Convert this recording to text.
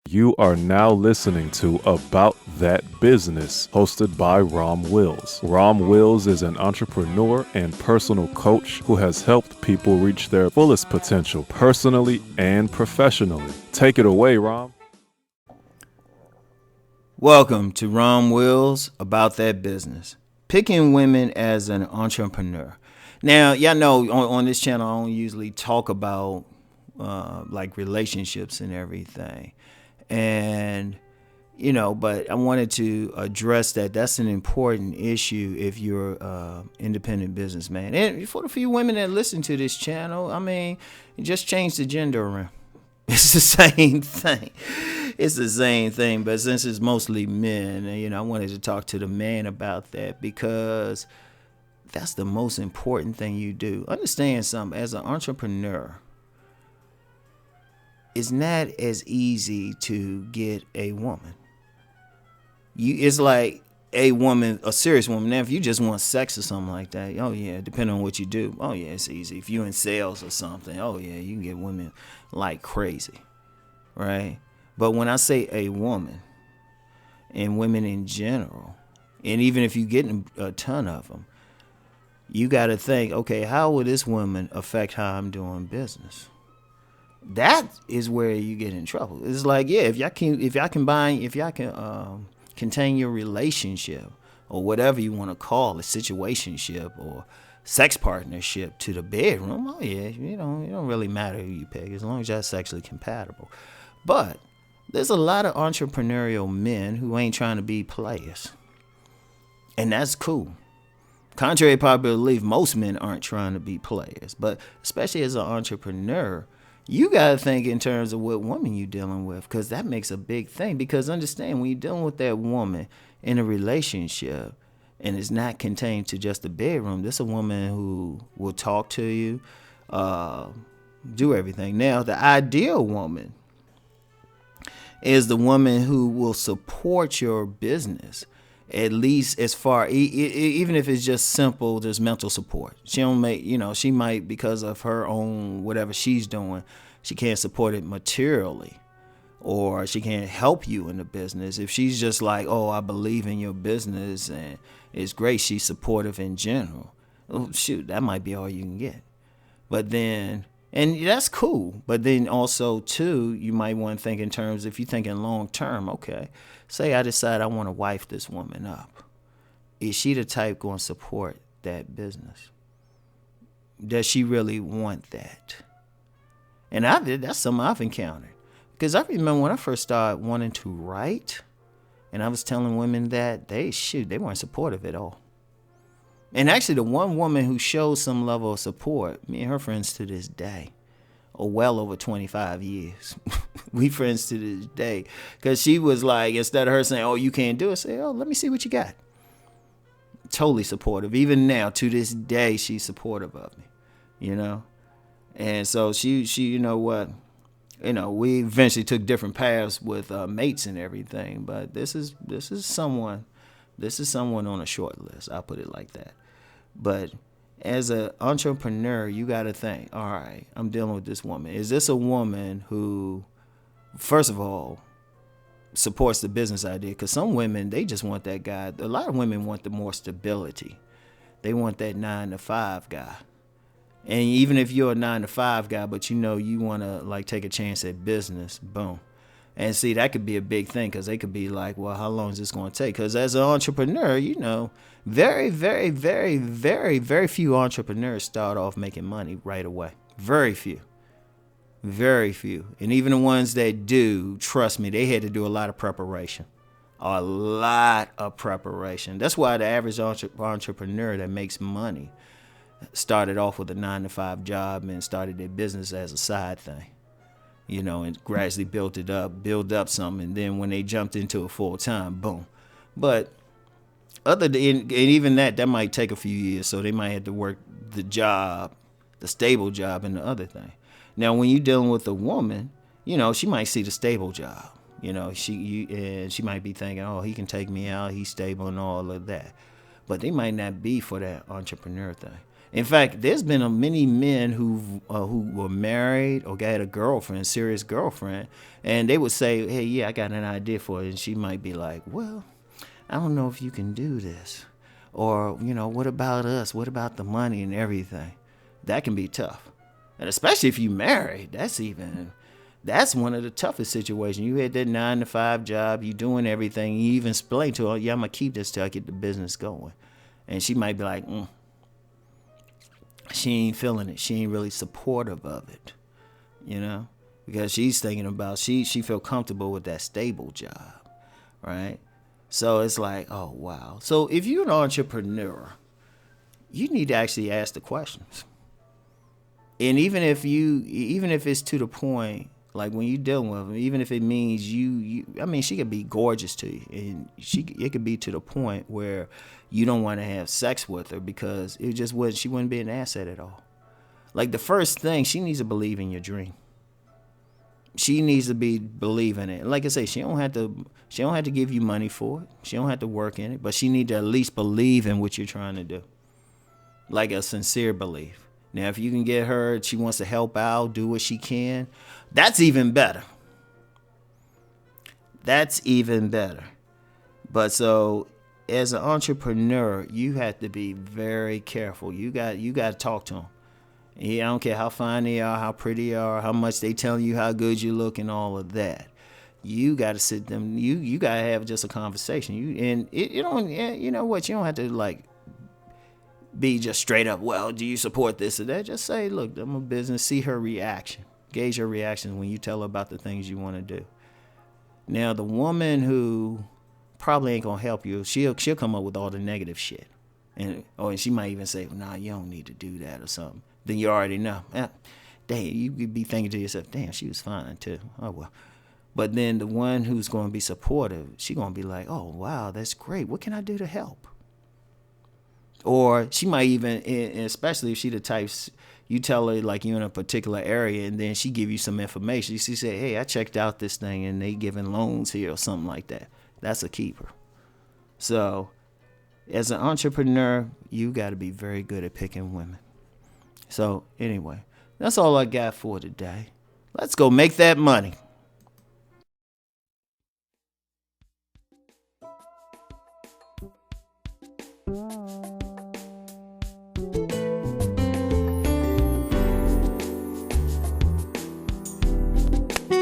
You are now listening to About That Business, hosted by Rom Wills. Rom Wills is an entrepreneur and personal coach who has helped people reach their fullest potential personally and professionally. Take it away, Rom. Welcome to Rom Wills, About That Business. Picking women as an entrepreneur. Now, y'all know on this channel, I don't usually talk about like relationships and everything. And, but I wanted to address that. That's an important issue if you're an independent businessman. And for the few women that listen to this channel, just change the gender around. It's the same thing. It's the same thing. But since it's mostly men, I wanted to talk to the man about that because that's the most important thing you do. Understand something. As an entrepreneur, it's not as easy to get a woman. It's like a woman, a serious woman. Now, if you just want sex or something like that, oh yeah, depending on what you do, oh yeah, it's easy. If you're in sales or something, oh yeah, you can get women like crazy, right? But when I say a woman, and women in general, and even if you're getting a ton of them, you got to think, okay, how will this woman affect how I'm doing business? That is where you get in trouble. It's like, yeah, if y'all can contain your relationship or whatever you want to call a situationship or sex partnership to the bedroom, oh yeah, it don't really matter who you pick as long as y'all sexually compatible. But there's a lot of entrepreneurial men who ain't trying to be players, and that's cool. Contrary to popular belief, most men aren't trying to be players, but especially as an entrepreneur, you got to think in terms of what woman you're dealing with, because that makes a big thing. Because understand, when you're dealing with that woman in a relationship and it's not contained to just the bedroom, this is a woman who will talk to you, do everything. Now, the ideal woman is the woman who will support your business, at least as far, even if it's just simple, there's mental support. She don't make, she might, because of her own, whatever she's doing, she can't support it materially, or she can't help you in the business. If she's just like, oh, I believe in your business and it's great, she's supportive in general. Oh, shoot, that might be all you can get. But then, and that's cool. But then also, too, you might want to think in terms, if you're thinking long term, okay, say I decide I want to wife this woman up. Is she the type going to support that business? Does she really want that? And that's something I've encountered. Because I remember when I first started wanting to write, and I was telling women that they weren't supportive at all. And actually, the one woman who showed some level of support, me and her friends to this day, or well over 25 years. We friends to this day. Because she was like, instead of her saying, oh, you can't do it, say, oh, let me see what you got. Totally supportive. Even now, to this day, she's supportive of me, And so she we eventually took different paths with mates and everything. But this is someone on a short list. I'll put it like that. But as an entrepreneur, you got to think, all right, I'm dealing with this woman. Is this a woman who, first of all, supports the business idea? Because some women, they just want that guy. A lot of women want the more stability. They want that 9-to-5 guy. And even if you're a 9-to-5 guy, but you want to like take a chance at business, boom. And see, that could be a big thing, because they could be like, well, how long is this going to take? Because as an entrepreneur, very, very, very, very, very few entrepreneurs start off making money right away. Very few. Very few. And even the ones that do, trust me, they had to do a lot of preparation. A lot of preparation. That's why the average entrepreneur that makes money started off with a 9-to-5 job and started their business as a side thing. And gradually built up something. And then when they jumped into it full time, boom. But other than, and even that might take a few years. So they might have to work the job, the stable job, and the other thing. Now, when you're dealing with a woman, she might see the stable job. She might be thinking, oh, he can take me out, he's stable and all of that. But they might not be for that entrepreneur thing. In fact, there's been many men who were married or got a girlfriend, serious girlfriend, and they would say, "Hey, yeah, I got an idea for it," and she might be like, "Well, I don't know if you can do this," or what about us? What about the money and everything? That can be tough, and especially if you married, that's one of the toughest situations. You had that 9 to 5 job, you doing everything. You even explain to her, "Yeah, I'm gonna keep this till I get the business going," and she might be like, she ain't feeling it. She ain't really supportive of it, because she's thinking about she feel comfortable with that stable job, right? So it's like, oh wow. So if you're an entrepreneur, you need to actually ask the questions. And even if it's to the point, like when you're dealing with them, even if it means she could be gorgeous to you, and it could be to the point where you don't want to have sex with her because she wouldn't be an asset at all. Like the first thing, she needs to believe in your dream. She needs to believe in it. Like I say, she don't have to give you money for it. She don't have to work in it, but she need to at least believe in what you're trying to do. Like a sincere belief. Now, if you can get her, she wants to help out, do what she can, that's even better. That's even better. But so as an entrepreneur, you have to be very careful. You got to talk to them. Yeah, I don't care how fine they are, how pretty they are, how much they telling you how good you look and all of that. You got to sit them. You got to have just a conversation. You don't. You know what? You don't have to like be just straight up. Well, do you support this or that? Just say, look, I'm a business. See her reaction. Gauge her reaction when you tell her about the things you want to do. Now, the woman who probably ain't gonna help you, she'll come up with all the negative shit, and she might even say, "Nah, you don't need to do that" or something. Then you already know. Damn, you could be thinking to yourself, "Damn, she was fine too." Oh well. But then the one who's going to be supportive, she going to be like, "Oh wow, that's great. What can I do to help?" Or she might even, especially if she the types, you tell her like you're in a particular area, and then she give you some information. She say, "Hey, I checked out this thing, and they giving loans here or something like that." That's a keeper. So, as an entrepreneur, you got to be very good at picking women. So anyway, that's all I got for today. Let's go make that money.